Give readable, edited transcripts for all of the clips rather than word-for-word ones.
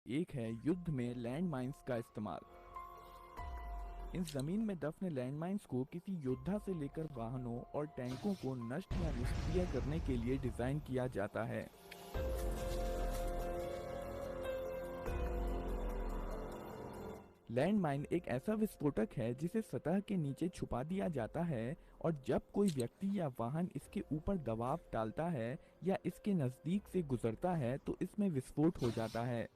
एक है युद्ध में लैंड माइंस का इस्तेमाल। इस जमीन में दफन लैंड माइंस को किसी योद्धा से लेकर वाहनों और टैंकों को नष्ट या निष्क्रिय करने के लिए डिजाइन किया जाता है। लैंड माइन एक ऐसा विस्फोटक है जिसे सतह के नीचे छुपा दिया जाता है और जब कोई व्यक्ति या वाहन इसके ऊपर दबाव डालता है या इसके नजदीक से गुजरता है तो इसमें विस्फोट हो जाता है।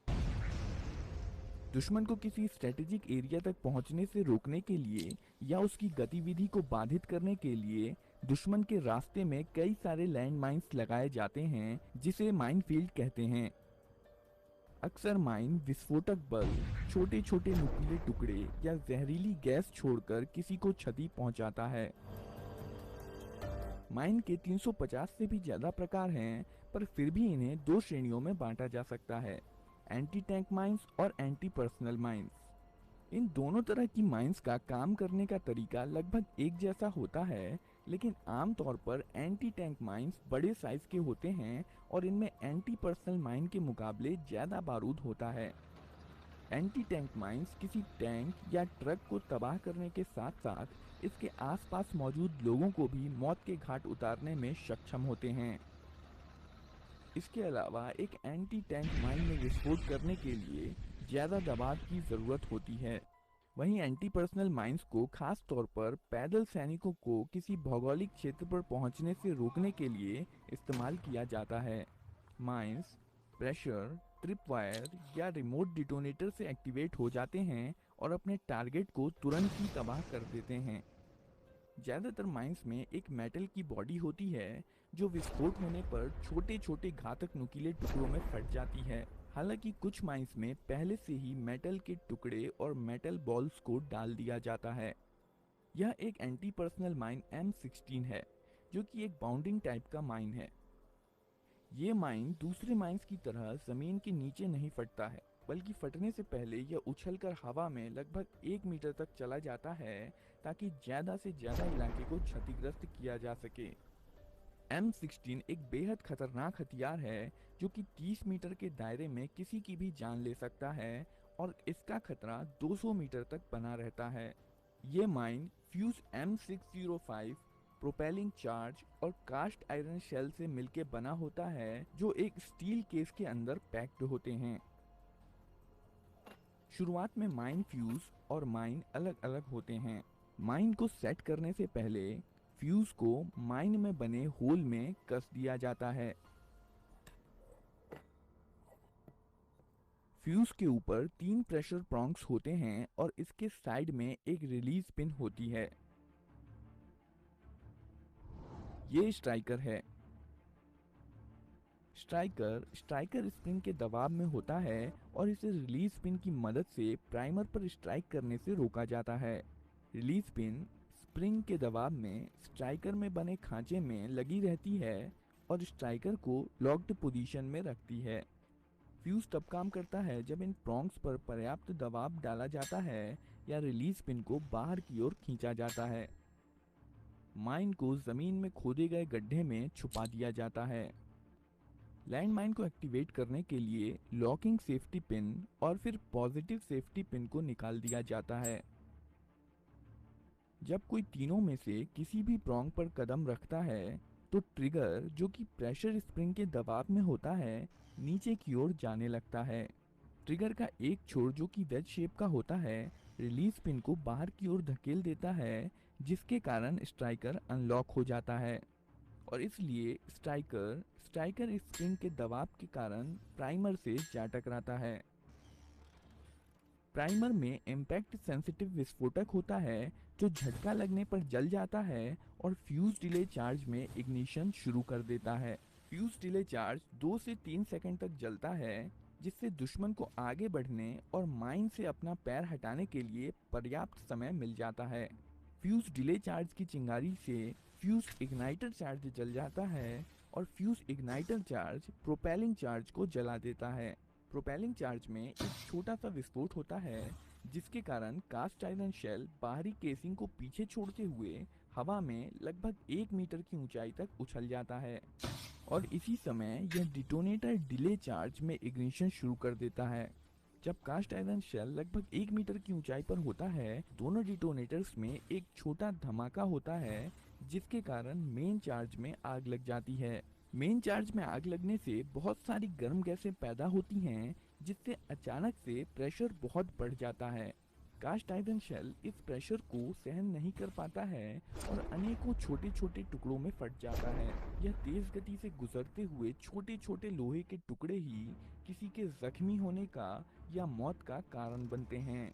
दुश्मन को किसी स्ट्रेटेजिक एरिया तक पहुंचने से रोकने के लिए या उसकी गतिविधि को बाधित करने के लिए दुश्मन के रास्ते में कई सारे लैंड माइंस लगाए जाते हैं जिसे माइनफील्ड कहते हैं। अक्सर माइन विस्फोटक बल, छोटे छोटे नुकीले टुकड़े या जहरीली गैस छोड़कर किसी को क्षति पहुंचाता है। माइन के 350 से भी ज्यादा प्रकार हैं, पर फिर भी इन्हें दो श्रेणियों में बांटा जा सकता है, एंटी टैंक माइंस और एंटी पर्सनल माइंस। इन दोनों तरह की माइंस का काम करने का तरीका लगभग एक जैसा होता है, लेकिन आमतौर पर एंटी टैंक माइंस बड़े साइज के होते हैं और इनमें एंटी पर्सनल माइन के मुकाबले ज्यादा बारूद होता है। एंटी टैंक माइंस किसी टैंक या ट्रक को तबाह करने के साथ साथ इसके आसपास मौजूद लोगों को भी मौत के घाट उतारने में सक्षम होते हैं। इसके अलावा एक एंटी टैंक माइन में विस्फोट करने के लिए ज्यादा दबाव की जरूरत होती है। वहीं एंटी पर्सनल माइंस को खास तौर पर पैदल सैनिकों को किसी भौगोलिक क्षेत्र पर पहुंचने से रोकने के लिए इस्तेमाल किया जाता है। माइंस प्रेशर, ट्रिप वायर या रिमोट डिटोनेटर से एक्टिवेट हो जाते हैं और अपने टारगेट को तुरंत ही तबाह कर देते हैं। ज्यादातर माइंस में एक मेटल की बॉडी होती है जो विस्फोट होने पर छोटे छोटे घातक नुकीले टुकड़ों में फट जाती है। हालांकि कुछ माइंस में पहले से ही मेटल के टुकड़े और मेटल बॉल्स को डाल दिया जाता है। यह एक एंटी पर्सनल माइन M16 है, जो कि एक बाउंडिंग टाइप का माइन है। ये माइन दूसरे माइंस की तरह जमीन के नीचे नहीं फटता है, बल्कि फटने से पहले यह उछलकर हवा में लगभग 1 मीटर तक चला जाता है ताकि ज्यादा से ज्यादा इलाके को क्षतिग्रस्त किया जा सके। M16 एक बेहद खतरनाक हथियार है जो कि 30 मीटर के दायरे में किसी की भी जान ले सकता है और इसका खतरा 200 मीटर तक बना रहता है। ये mine fuse M605 propelling charge और कास्ट आयरन शेल से मिलकर बना होता है जो एक स्टील केस के अंदर पैक्ड होते हैं। शुरुआत में माइन फ्यूज और माइन अलग अलग होते हैं। माइन को सेट करने से पहले फ्यूज को माइन में बने होल में कस दिया जाता है। फ्यूज के ऊपर 3 प्रेशर प्रॉन्ग्स होते हैं और इसके साइड में एक रिलीज पिन होती है। ये स्ट्राइकर है। स्ट्राइकर स्प्रिंग के दबाव में होता है और इसे रिलीज पिन की मदद से प्राइमर पर स्ट्राइक करने से रोका जाता है। रिलीज पिन स्प्रिंग के दबाव में स्ट्राइकर में बने खांचे में लगी रहती है और स्ट्राइकर को लॉक्ड पोजीशन में रखती है। फ्यूज तब काम करता है जब इन प्रॉन्ग्स पर पर्याप्त दबाव डाला जाता है या रिलीज पिन को बाहर की ओर खींचा जाता है। माइन को जमीन में खोदे गए गड्ढे में छुपा दिया जाता है। लैंड माइन को एक्टिवेट करने के लिए लॉकिंग सेफ्टी पिन और फिर पॉजिटिव सेफ्टी पिन को निकाल दिया जाता है। जब कोई तीनों में से किसी भी प्रॉन्ग पर कदम रखता है तो ट्रिगर, जो कि प्रेशर स्प्रिंग के दबाव में होता है, नीचे की ओर जाने लगता है। ट्रिगर का एक छोर, जो कि वेज शेप का होता है, रिलीज पिन को बाहर की ओर धकेल देता है, जिसके कारण स्ट्राइकर अनलॉक हो जाता है और इसलिए स्ट्राइकर स्प्रिंग के दबाव के कारण प्राइमर से जा टकराता है। प्राइमर में इम्पैक्ट सेंसिटिव विस्फोटक होता है जो झटका लगने पर जल जाता है और फ्यूज डिले चार्ज में इग्निशन शुरू कर देता है। फ्यूज डिले चार्ज 2 से 3 सेकंड तक जलता है, जिससे दुश्मन को आगे बढ़ने और माइन से अपना पैर हटाने के लिए पर्याप्त समय मिल जाता है। फ्यूज डिले चार्ज की चिंगारी से फ्यूज इग्नाइटर चार्ज जल जाता है और fuse igniter charge propelling charge को जला देता है। प्रोपेलिंग चार्ज में एक छोटा सा विस्फोट होता है जिसके कारण कास्ट आयरन शेल बाहरी केसिंग को पीछे छोड़ते हुए हवा में लगभग 1 मीटर की ऊंचाई तक उछल जाता है और इसी समय यह डिटोनेटर डिले चार्ज में इग्निशन शुरू कर देता है। जब कास्ट आयरन शेल लगभग 1 मीटर की ऊंचाई पर होता है, दोनों डिटोनेटर्स में एक छोटा धमाका होता है, जिसके कारण मेन चार्ज में आग लग जाती है। मेन चार्ज में आग लगने से बहुत सारी गर्म गैसें पैदा होती हैं, जिससे अचानक से प्रेशर बहुत बढ़ जाता है। कास्ट आयरन शेल इस प्रेशर को सहन नहीं कर पाता है और अनेकों छोटे छोटे टुकड़ों में फट जाता है। यह तेज गति से गुजरते हुए छोटे छोटे लोहे के टुकड़े ही किसी के जख्मी होने का या मौत का कारण बनते हैं।